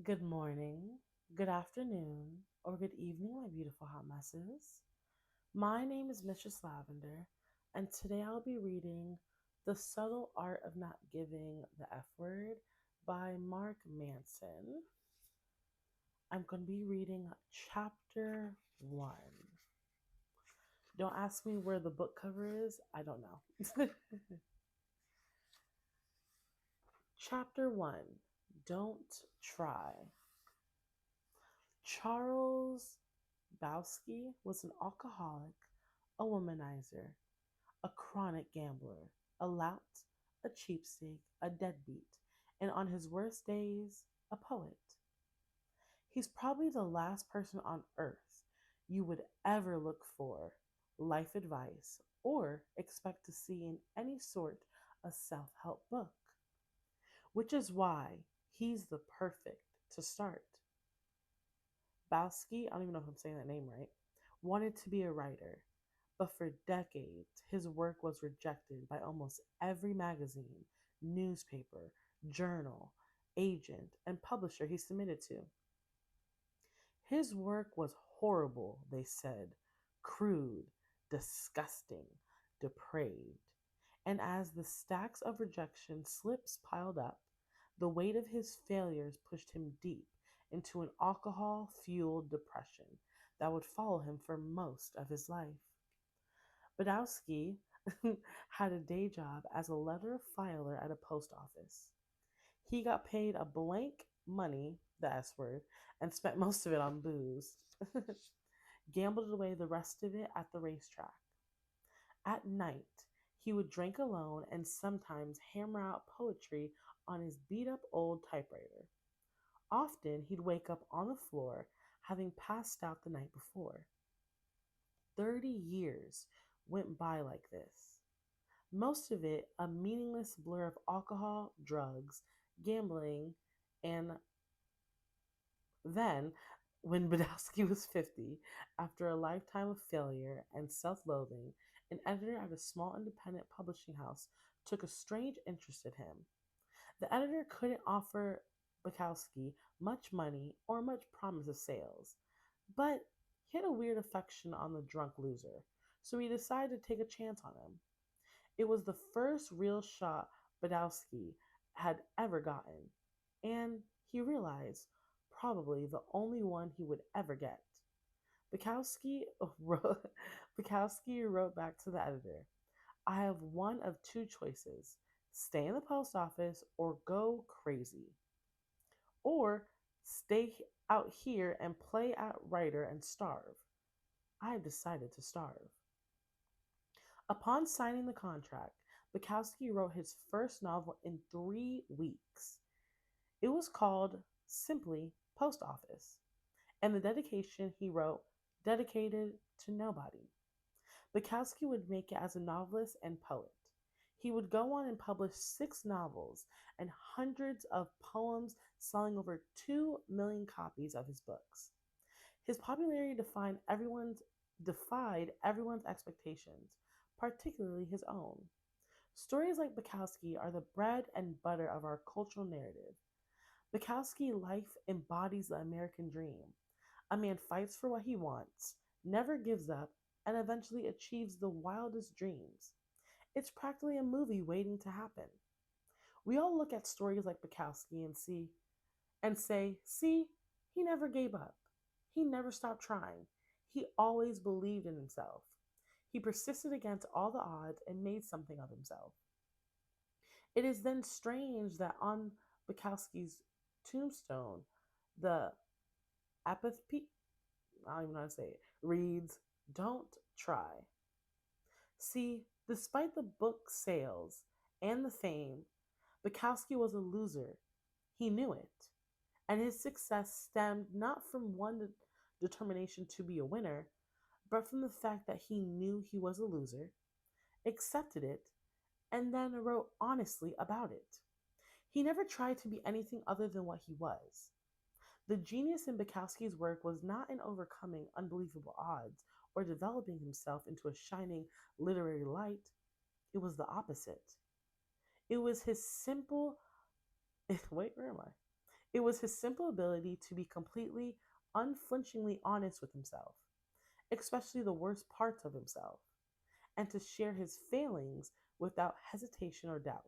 Good morning, good afternoon, or good evening, my beautiful hot messes. My name is Mistress Lavender, and today I'll be reading The Subtle Art of Not Giving the F Word by Mark Manson. I'm going to be reading chapter 1. Don't ask me where the book cover is, I don't know. Chapter 1. Don't Try. Charles Bowski was an alcoholic, a womanizer, a chronic gambler, a lout, a cheapskate, a deadbeat, and on his worst days, a poet. He's probably the last person on earth you would ever look for life advice or expect to see in any sort of self help book, which is why he's the perfect to start. Bowski, I don't even know if I'm saying that name right, wanted to be a writer, but for decades his work was rejected by almost every magazine, newspaper, journal, agent, and publisher he submitted to. His work was horrible, they said, crude, disgusting, depraved. And as the stacks of rejection slips piled up, the weight of his failures pushed him deep into an alcohol fueled depression that would follow him for most of his life. Badowski had a day job as a letter filer at a post office. He got paid a blank money, the S word, and spent most of it on booze. Gambled away the rest of it at the racetrack. At night, he would drink alone and sometimes hammer out poetry on his beat up old typewriter. Often he'd wake up on the floor having passed out the night before. 30 years went by like this. Most of it a meaningless blur of alcohol, drugs, gambling, and then, when Badowski was 50, after a lifetime of failure and self loathing, an editor at a small independent publishing house took a strange interest in him. The editor couldn't offer Bukowski much money or much promise of sales, but he had a weird affection on the drunk loser, so he decided to take a chance on him. It was the first real shot Badowski had ever gotten, and he realized probably the only one he would ever get. Bukowski wrote, Bukowski wrote back to the editor, I have one of two choices: stay in the post office or go crazy, or stay out here and play at writer and starve. I have decided to starve. Upon signing the contract, Bukowski wrote his first novel in 3 weeks. It was called simply Post Office, and the dedication he wrote, dedicated to nobody. Bukowski would make it as a novelist and poet. He would go on and publish 6 novels and hundreds of poems, selling over 2 million copies of his books. His popularity defied everyone's expectations, particularly his own. Stories like Bukowski are the bread and butter of our cultural narrative. Bukowski's life embodies the American dream. A man fights for what he wants, never gives up, and eventually achieves the wildest dreams. It's practically a movie waiting to happen. We all look at stories like Bukowski and say, see, he never gave up. He never stopped trying. He always believed in himself. He persisted against all the odds and made something of himself. It is then strange that on Bukowski's tombstone, the apathy, I don't even know how to say it, reads, Don't try. See, despite the book sales and the fame, Bukowski was a loser. He knew it. And his success stemmed not from one determination to be a winner, but from the fact that he knew he was a loser, accepted it, and then wrote honestly about it. He never tried to be anything other than what he was. The genius in Bukowski's work was not in overcoming unbelievable odds or developing himself into a shining literary light. It was the opposite. It was his simple, wait, where am I? It was his simple ability to be completely, unflinchingly honest with himself, especially the worst parts of himself, and to share his failings without hesitation or doubt.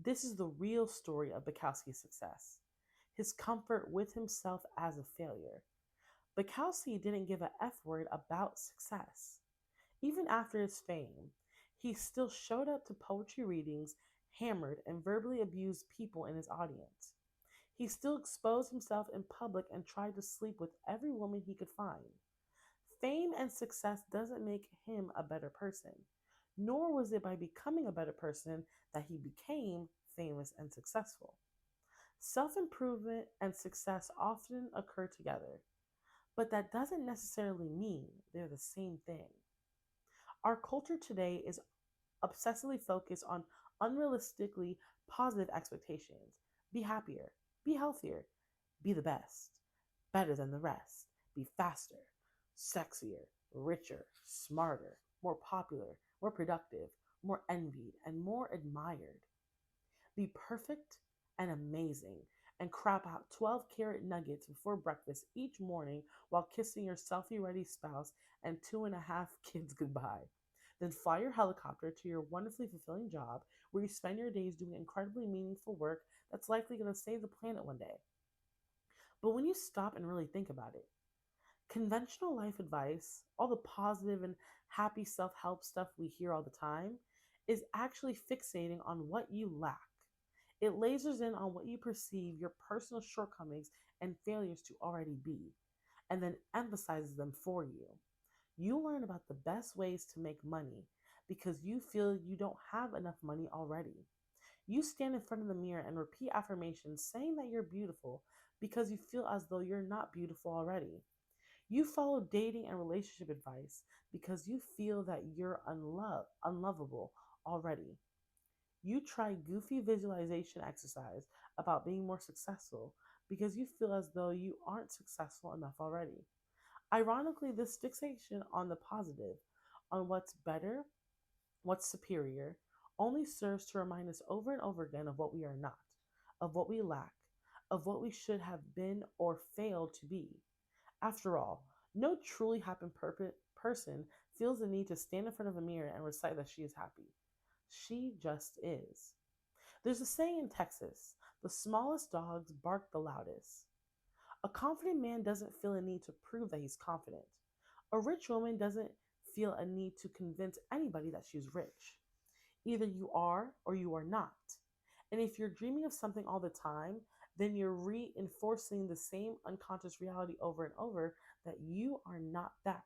This is the real story of Bukowski's success, his comfort with himself as a failure. Bukowski didn't give a F word about success. Even after his fame, he still showed up to poetry readings, hammered and verbally abused people in his audience. He still exposed himself in public and tried to sleep with every woman he could find. Fame and success doesn't make him a better person, nor was it by becoming a better person that he became famous and successful. Self improvement and success often occur together, but that doesn't necessarily mean they're the same thing. Our culture today is obsessively focused on unrealistically positive expectations. Be happier, be healthier, be the best, better than the rest, be faster, sexier, richer, smarter, more popular, more productive, more envied, and more admired. Be perfect and amazing, and crap out 12-carat nuggets before breakfast each morning while kissing your selfie ready spouse and two and a half kids goodbye. Then fly your helicopter to your wonderfully fulfilling job where you spend your days doing incredibly meaningful work that's likely going to save the planet one day. But when you stop and really think about it, conventional life advice, all the positive and happy self help stuff we hear all the time, is actually fixating on what you lack. It lasers in on what you perceive your personal shortcomings and failures to already be, and then emphasizes them for you. You learn about the best ways to make money because you feel you don't have enough money already. You stand in front of the mirror and repeat affirmations saying that you're beautiful because you feel as though you're not beautiful already. You follow dating and relationship advice because you feel that you're unlovable already. You try goofy visualization exercise about being more successful because you feel as though you aren't successful enough already. Ironically, this fixation on the positive, on what's better, what's superior, only serves to remind us over and over again of what we are not, of what we lack, of what we should have been or failed to be. After all, no truly happy person feels the need to stand in front of a mirror and recite that she is happy. She just is. There's a saying in Texas, the smallest dogs bark the loudest. A confident man doesn't feel a need to prove that he's confident. A rich woman doesn't feel a need to convince anybody that she's rich. Either you are or you are not. And if you're dreaming of something all the time, then you're reinforcing the same unconscious reality over and over that you are not that.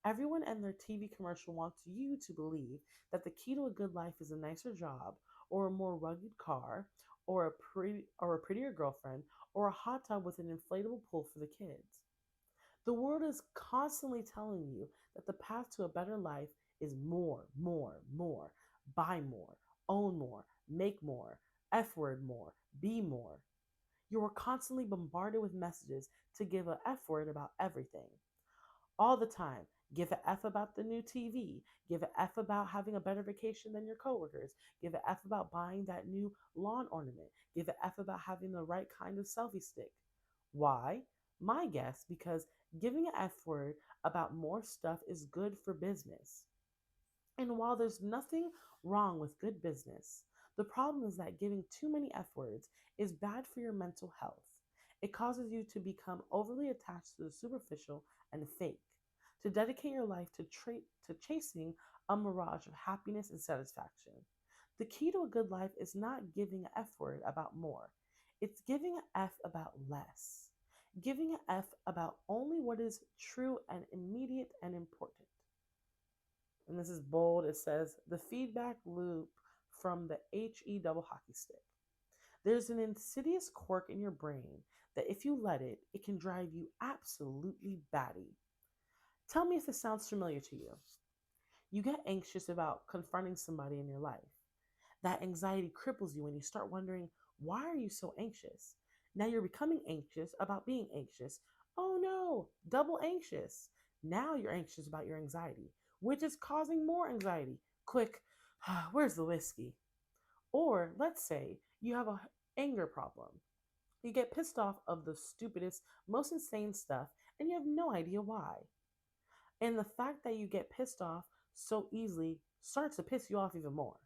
Everyone and their TV commercial wants you to believe that the key to a good life is a nicer job, or a more rugged car, or a prettier girlfriend, or a hot tub with an inflatable pool for the kids. The world is constantly telling you that the path to a better life is more, more, more. Buy more, own more, make more, F word more, be more. You are constantly bombarded with messages to give a F word about everything. All the time. Give a F about the new TV. Give a F about having a better vacation than your coworkers. Give a F about buying that new lawn ornament. Give a F about having the right kind of selfie stick. Why? My guess, because giving an F word about more stuff is good for business. And while there's nothing wrong with good business, the problem is that giving too many F words is bad for your mental health. It causes you to become overly attached to the superficial and fake, to dedicate your life to chasing a mirage of happiness and satisfaction. The key to a good life is not giving an F word about more, it's giving an F about less. Giving an F about only what is true and immediate and important. And this is bold. It says the feedback loop from the HE double hockey stick. There's an insidious quirk in your brain that if you let it, it can drive you absolutely batty. Tell me if this sounds familiar to you. You get anxious about confronting somebody in your life. That anxiety cripples you and you start wondering, why are you so anxious? Now you're becoming anxious about being anxious. Oh no, double anxious. Now you're anxious about your anxiety, which is causing more anxiety. Quick, where's the whiskey? Or let's say you have an anger problem. You get pissed off of the stupidest, most insane stuff, and you have no idea why. And the fact that you get pissed off so easily starts to piss you off even more.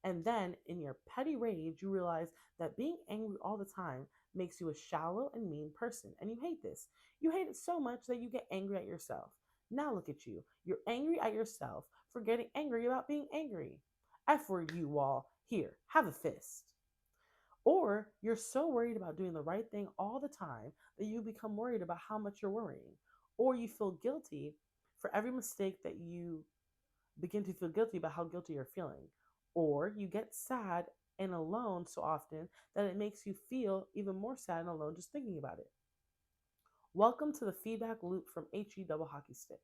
And then, in your petty rage, you realize that being angry all the time makes you a shallow and mean person. And you hate this. You hate it so much that you get angry at yourself. Now, look at you. You're angry at yourself for getting angry about being angry. F word you all. Here, have a fist. Or you're so worried about doing the right thing all the time that you become worried about how much you're worrying. Or you feel guilty for every mistake that you begin to feel guilty about how guilty you're feeling. Or you get sad and alone so often that it makes you feel even more sad and alone just thinking about it. Welcome to the feedback loop from HE double hockey stick.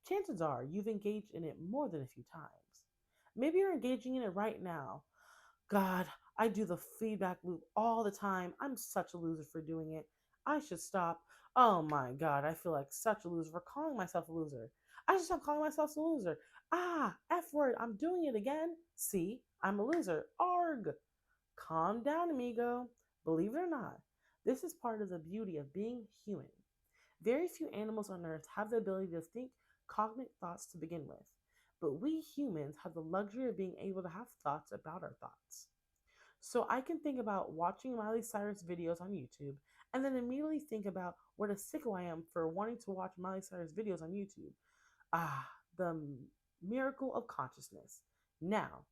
Chances are you've engaged in it more than a few times. Maybe you're engaging in it right now. God, I do the feedback loop all the time. I'm such a loser for doing it. I should stop. Oh my God, I feel like such a loser for calling myself a loser. I should stop calling myself a loser. Ah, F word, I'm doing it again. See, I'm a loser. Arg. Calm down, amigo. Believe it or not, this is part of the beauty of being human. Very few animals on Earth have the ability to think cognate thoughts to begin with, but we humans have the luxury of being able to have thoughts about our thoughts. So I can think about watching Miley Cyrus videos on YouTube and then immediately think about what a sicko I am for wanting to watch Miley Cyrus videos on YouTube. Ah, the miracle of consciousness. Now,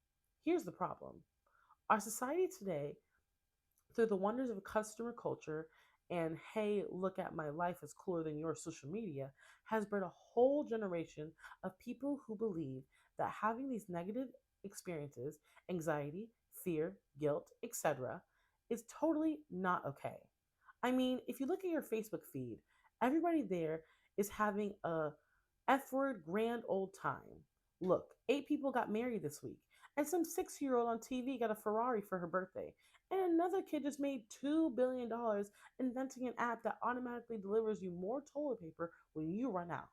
here's the problem. Our society today, through the wonders of customer culture and hey, look at my life is cooler than your social media, has bred a whole generation of people who believe that having these negative experiences, anxiety, fear, guilt, etc., is totally not okay. I mean, if you look at your Facebook feed, everybody there is having a F word grand old time. Look, 8 people got married this week, and some 6-year old on TV got a Ferrari for her birthday. And another kid just made $2 billion inventing an app that automatically delivers you more toilet paper when you run out.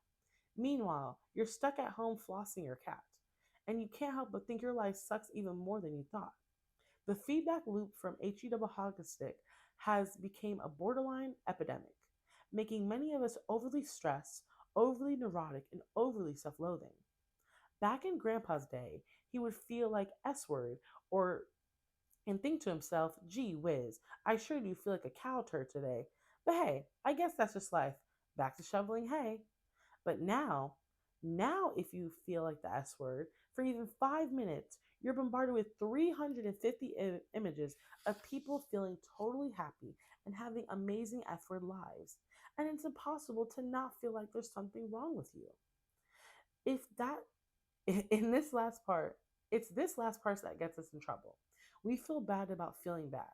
Meanwhile, you're stuck at home flossing your cat, and you can't help but think your life sucks even more than you thought. The feedback loop from HE double hockey stick has become a borderline epidemic, making many of us overly stressed, overly neurotic, and overly self-loathing. Back in Grandpa's day, he would feel like S word or and think to himself, gee whiz, I sure do feel like a cow turd today. But hey, I guess that's just life. Back to shoveling hay. But now if you feel like the S word, for even 5 minutes, you're bombarded with 350 images of people feeling totally happy and having amazing F word lives. And it's impossible to not feel like there's something wrong with you. If that, in this last part, it's this last part that gets us in trouble. We feel bad about feeling bad.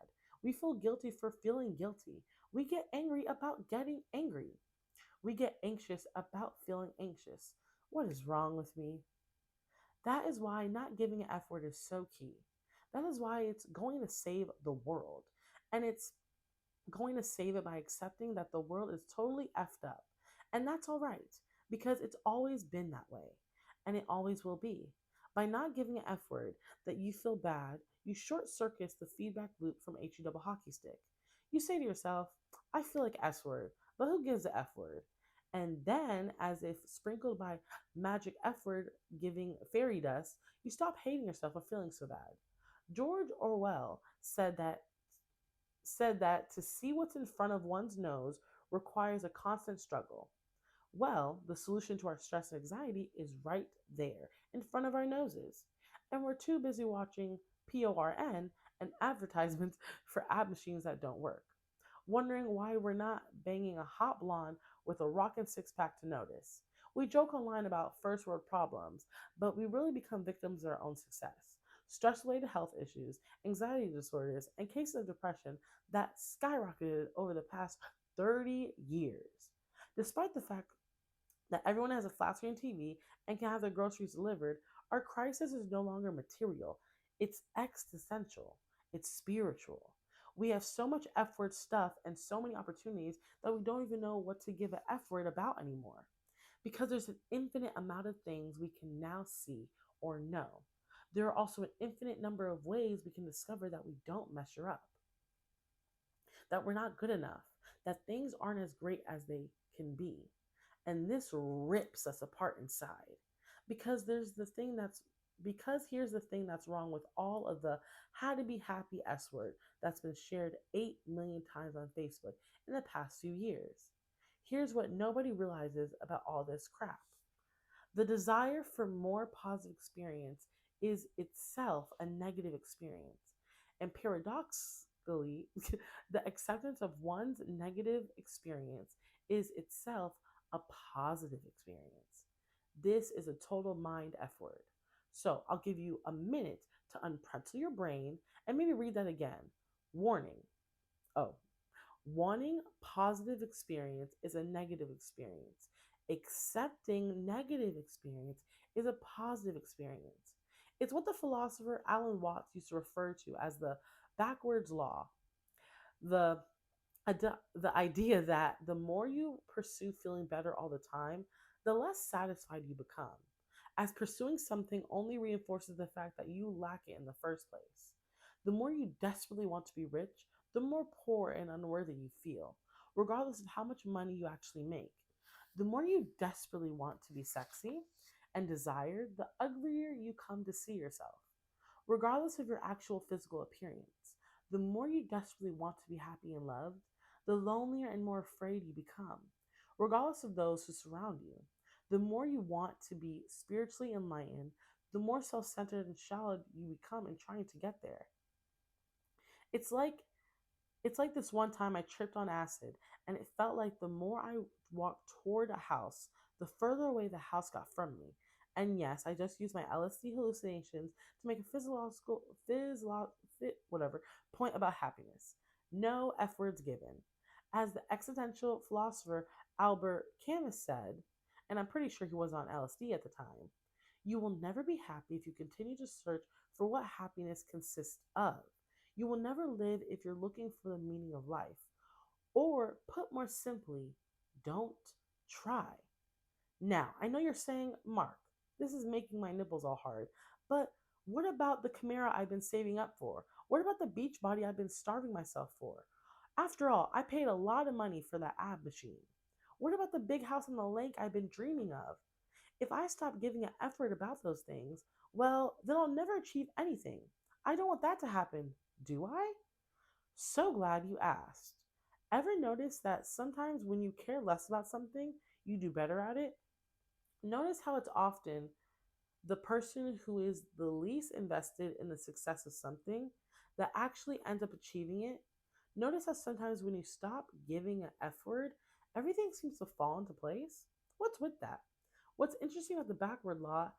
We feel guilty for feeling guilty. We get angry about getting angry. We get anxious about feeling anxious. What is wrong with me? That is why not giving an F word is so key. That is why it's going to save the world. And it's going to save it by accepting that the world is totally effed up. And that's all right, because it's always been that way. And it always will be. By not giving an F word that you feel bad, you short circuit the feedback loop from HE double hockey stick. You say to yourself, I feel like S word, but who gives the F word? And then, as if sprinkled by magic F word giving fairy dust, you stop hating yourself for feeling so bad. George Orwell said that to see what's in front of one's nose requires a constant struggle. Well, the solution to our stress and anxiety is right there in front of our noses. And we're too busy watching PORN and advertisements for ab machines that don't work, wondering why we're not banging a hot blonde with a rockin' six pack to notice. We joke online about first world problems, but we really become victims of our own success. Stress related health issues, anxiety disorders, and cases of depression that skyrocketed over the past 30 years. Despite the fact that everyone has a flat screen TV and can have their groceries delivered, our crisis is no longer material. It's existential. It's spiritual. We have so much F word stuff and so many opportunities that we don't even know what to give an F word about anymore. Because there's an infinite amount of things we can now see or know. There are also an infinite number of ways we can discover that we don't measure up. that we're not good enough, that things aren't as great as they can be. And this rips us apart inside. Because there's the thing that's because here's the thing that's wrong with all of the how to be happy S word that's been shared 8 million times on Facebook in the past few years. Here's what nobody realizes about all this crap. The desire for more positive experience is itself a negative experience. And paradoxically, the acceptance of one's negative experience is itself a positive experience. This is a total mind F word. So I'll give you a minute to unpretzel your brain and maybe read that again. Warning. Oh, wanting positive experience is a negative experience. Accepting negative experience is a positive experience. It's what the philosopher Alan Watts used to refer to as the backwards law. The the idea that the more you pursue feeling better all the time, the less satisfied you become, as pursuing something only reinforces the fact that you lack it in the first place. The more you desperately want to be rich, the more poor and unworthy you feel, regardless of how much money you actually make. The more you desperately want to be sexy and desired, the uglier you come to see yourself, regardless of your actual physical appearance. The more you desperately want to be happy and loved, the lonelier and more afraid you become, regardless of those who surround you. The more you want to be spiritually enlightened, the more self centered and shallow you become in trying to get there. It's like it's like this one time I tripped on acid, and it felt like the more I walked toward a house, the further away the house got from me. And yes, I just used my LSD hallucinations to make a whatever point about happiness. No F words given. As the existential philosopher Albert Camus said, and I'm pretty sure he was on LSD at the time, you will never be happy if you continue to search for what happiness consists of. You will never live if you're looking for the meaning of life. Or, put more simply, don't try. Now, I know you're saying, Mark, this is making my nipples all hard, but what about the Chimera I've been saving up for? What about the beach body I've been starving myself for? After all, I paid a lot of money for that ab machine. What about the big house on the lake I've been dreaming of? If I stop giving an effort about those things, well, then I'll never achieve anything. I don't want that to happen, do I? So glad you asked. Ever notice that sometimes when you care less about something, you do better at it? Notice how it's often the person who is the least invested in the success of something that actually ends up achieving it. Notice how sometimes when you stop giving an F word, everything seems to fall into place. What's with that? What's interesting about the backward law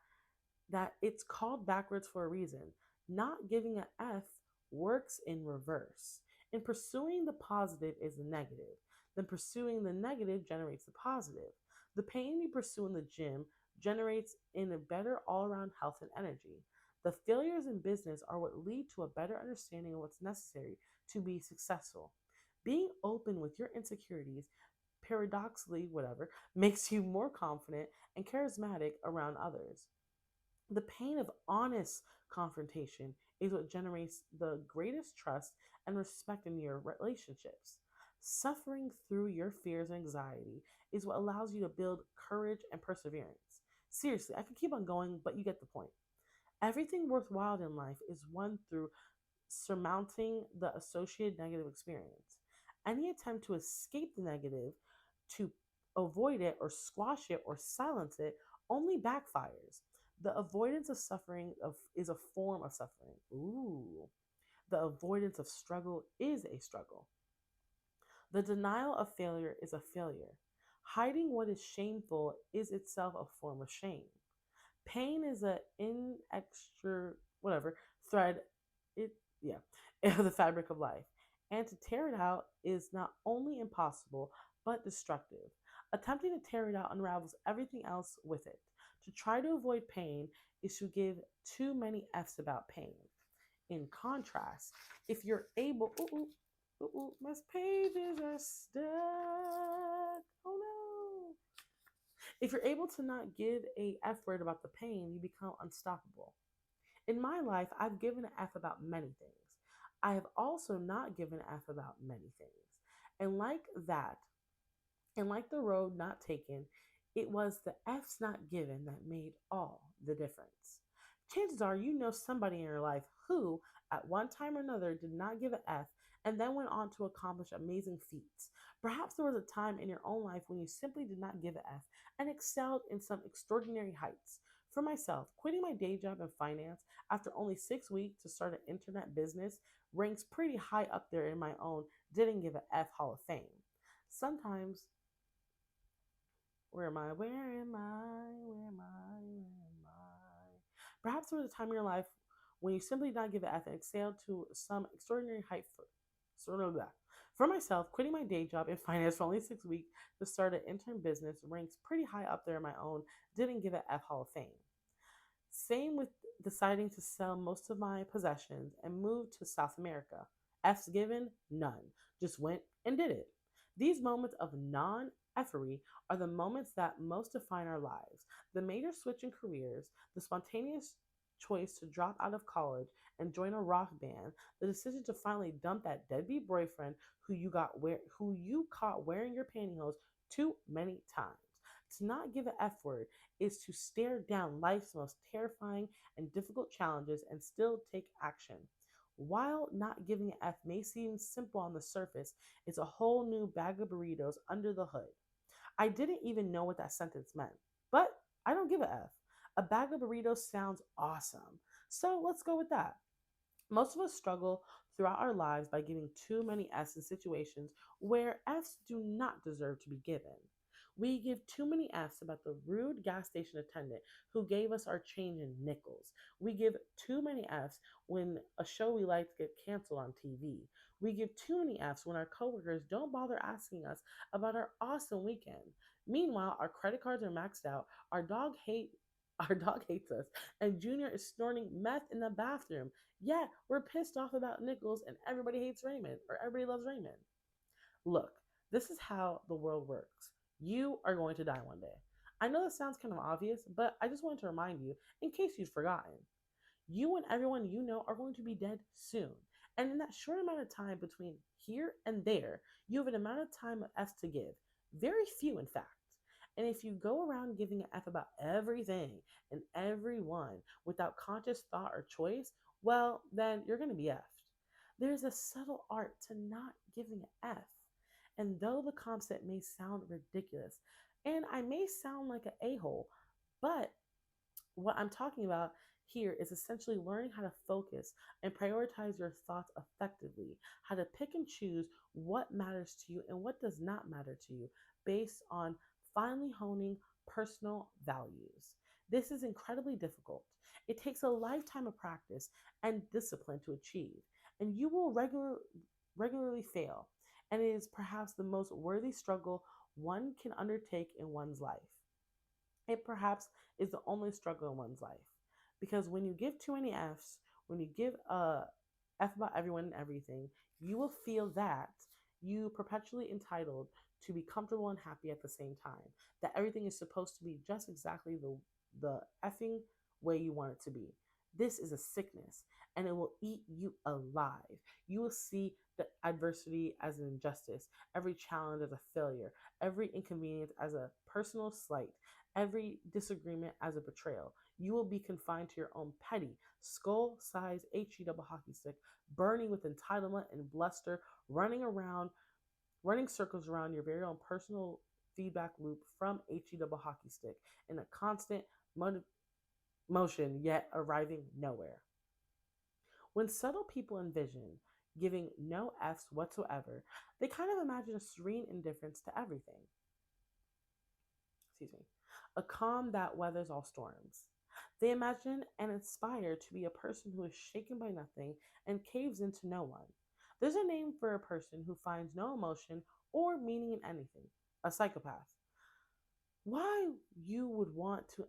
that it's called backwards for a reason. Not giving an F works in reverse. And pursuing the positive is the negative. Then pursuing the negative generates the positive. The pain you pursue in the gym generates in a better all around health and energy. The failures in business are what lead to a better understanding of what's necessary to be successful. Being open with your insecurities, paradoxically, whatever, makes you more confident and charismatic around others. The pain of honest confrontation is what generates the greatest trust and respect in your relationships. Suffering through your fears and anxiety is what allows you to build courage and perseverance. Seriously, I could keep on going, but you get the point. Everything worthwhile in life is won through surmounting the associated negative experience. Any attempt to escape the negative, to avoid it or squash it or silence it, only backfires. The avoidance of suffering is a form of suffering. Ooh. The avoidance of struggle is a struggle. The denial of failure is a failure. Hiding what is shameful is itself a form of shame. Pain is a inextra whatever thread it yeah the fabric of life. And to tear it out is not only impossible but destructive. Attempting to tear it out unravels everything else with it. To try to avoid pain is to give too many F's about pain. In contrast, if you're able my pages are stuck. Oh no. If you're able to not give a F word about the pain, you become unstoppable. In my life, I've given an F about many things. I have also not given a F about many things. And like that, and like the road not taken, it was the F's not given that made all the difference. Chances are you know somebody in your life who, at one time or another, did not give an F and then went on to accomplish amazing feats. Perhaps there was a time in your own life when you simply did not give an F and excelled in some extraordinary heights. For myself, quitting my day job in finance after only 6 weeks to start an internet business ranks pretty high up there in my own didn't give an F Hall of Fame. Sometimes where am I? Where am I? Where am I? Where am I? Perhaps there was a time in your life when you simply did not give an F and excelled to some extraordinary height for sort of that. For myself, quitting my day job in finance for only 6 weeks to start an intern business ranks pretty high up there in my own didn't give an F Hall of Fame. Same with deciding to sell most of my possessions and move to South America. F's given? None. Just went and did it. These moments of non effery are the moments that most define our lives. The major switch in careers, the spontaneous choice to drop out of college and join a rock band, the decision to finally dump that deadbeat boyfriend who you caught wearing your pantyhose too many times. To not give an F word is to stare down life's most terrifying and difficult challenges and still take action. While not giving an F may seem simple on the surface, it's a whole new bag of burritos under the hood. I didn't even know what that sentence meant, but I don't give a F. A bag of burritos sounds awesome. So let's go with that. Most of us struggle throughout our lives by giving too many F's in situations where F's do not deserve to be given. We give too many F's about the rude gas station attendant who gave us our change in nickels. We give too many F's when a show we like get canceled on TV. We give too many F's when our coworkers don't bother asking us about our awesome weekend. Meanwhile, our credit cards are maxed out, our dog hates us, and Junior is snorting meth in the bathroom. Yeah, we're pissed off about Nichols and everybody hates Raymond, or everybody loves Raymond. Look, this is how the world works. You are going to die one day. I know this sounds kind of obvious, but I just wanted to remind you in case you've forgotten. You and everyone you know are going to be dead soon. And in that short amount of time between here and there, you have an amount of time of F's to give. Very few, in fact. And if you go around giving an F about everything and everyone without conscious thought or choice, well, then you're going to be F'd. There's a subtle art to not giving an F. And though the concept may sound ridiculous, and I may sound like an a-hole, but what I'm talking about here is essentially learning how to focus and prioritize your thoughts effectively, how to pick and choose what matters to you and what does not matter to you based on finally honing personal values. This is incredibly difficult. It takes a lifetime of practice and discipline to achieve, and you will regularly fail. And it is perhaps the most worthy struggle one can undertake in one's life. It perhaps is the only struggle in one's life. Because when you give too many F's, when you give a F about everyone and everything, you will feel that you perpetually entitled to be comfortable and happy at the same time. That everything is supposed to be just exactly the effing way you want it to be. This is a sickness and it will eat you alive. You will see the adversity as an injustice, every challenge as a failure, every inconvenience as a personal slight, every disagreement as a betrayal. You will be confined to your own petty, skull sized HE double hockey stick, burning with entitlement and bluster, running circles around your very own personal feedback loop from HE double hockey stick in a constant motion, yet arriving nowhere. When subtle people envision giving no F's whatsoever, they kind of imagine a serene indifference to everything. Excuse me. A calm that weathers all storms. They imagine and aspire to be a person who is shaken by nothing and caves into no one. There's a name for a person who finds no emotion or meaning in anything, a psychopath. Why you would want to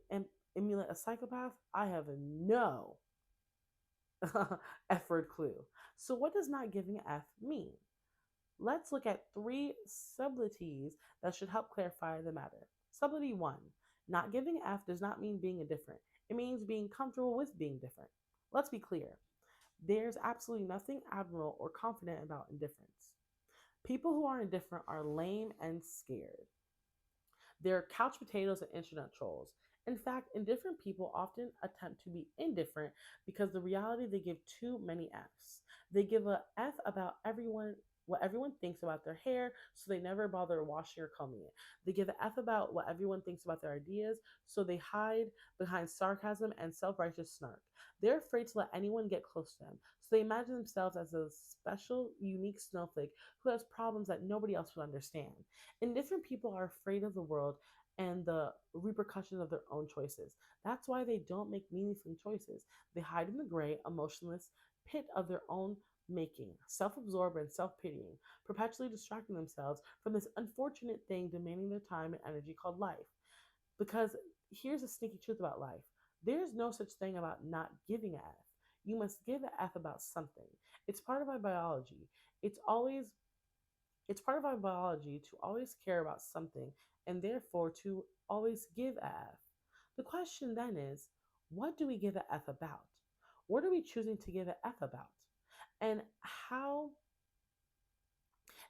emulate a psychopath, I have no F word clue. So, what does not giving an F mean? Let's look at three subtleties that should help clarify the matter. Subtlety one, not giving an F does not mean being indifferent. It means being comfortable with being different. Let's be clear. There's absolutely nothing admirable or confident about indifference. People who are indifferent are lame and scared. They're couch potatoes and internet trolls. In fact, indifferent people often attempt to be indifferent because the reality they give too many F's. They give a F about everyone what everyone thinks about their hair, so they never bother washing or combing it. They give a F about what everyone thinks about their ideas, so they hide behind sarcasm and self-righteous snark. They're afraid to let anyone get close to them, so they imagine themselves as a special, unique snowflake who has problems that nobody else would understand. Indifferent people are afraid of the world and the repercussions of their own choices. That's why they don't make meaningful choices. They hide in the gray, emotionless pit of their own making, self absorbed and self pitying, perpetually distracting themselves from this unfortunate thing demanding their time and energy called life. Because here's a sneaky truth about life, there's no such thing about not giving a F. You must give a F about something. It's part of our biology. It's always it's part of our biology to always care about something and therefore to always give a F. The question then is, what do we give a F about? What are we choosing to give a F about? And how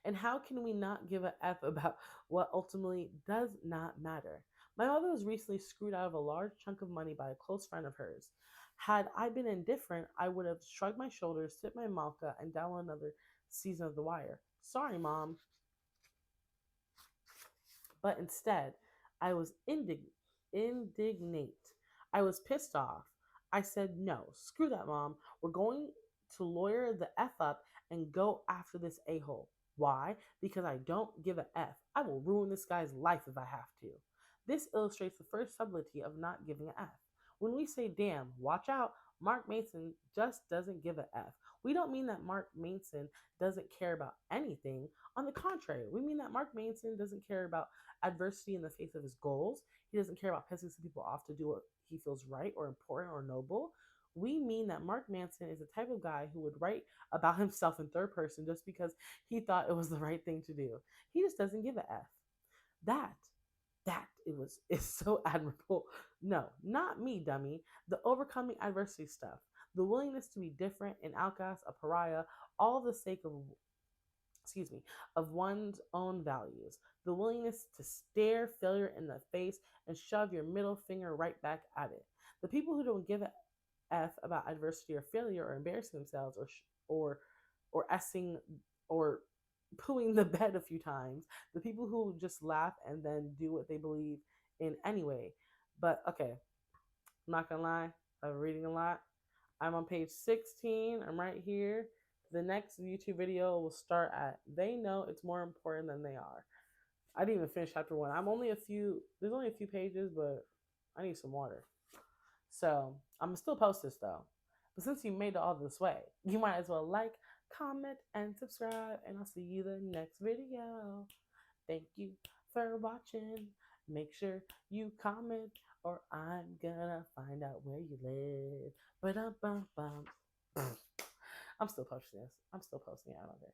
and how can we not give a F about what ultimately does not matter? My mother was recently screwed out of a large chunk of money by a close friend of hers. Had I been indifferent, I would have shrugged my shoulders, sipped my malka, and downloaded another season of The Wire. Sorry, mom, but instead, I was indignant. I was pissed off. I said, no, screw that, mom. We're going to lawyer the F up and go after this a hole. Why? Because I don't give a F. I will ruin this guy's life if I have to. This illustrates the first subtlety of not giving a F. When we say, damn, watch out, Mark Manson just doesn't give a F. We don't mean that Mark Manson doesn't care about anything. On the contrary, we mean that Mark Manson doesn't care about adversity in the face of his goals. He doesn't care about pissing some people off to do what he feels right or important or noble. We mean that Mark Manson is the type of guy who would write about himself in third person just because he thought it was the right thing to do. He just doesn't give a F. That is so admirable. No, not me, dummy. The overcoming adversity stuff, the willingness to be different, an outcast, a pariah, all the sake of of one's own values, the willingness to stare failure in the face and shove your middle finger right back at it. The people who don't give a F about adversity or failure or embarrassing themselves or essing or pooing the bed a few times, the people who just laugh and then do what they believe in anyway. But okay, I'm not gonna lie, I'm reading a lot. I'm on page 16. I'm right here. The next YouTube video will start at they know it's more important than they are. I didn't even finish chapter 1. There's only a few pages, but I need some water. So I'm still post this though. But since you made it all this way, you might as well like, comment, and subscribe. And I'll see you the next video. Thank you for watching. Make sure you comment or I'm gonna find out where you live. Ba-dum-bum-bum. I'm still posting this. I'm still posting it. I don't care.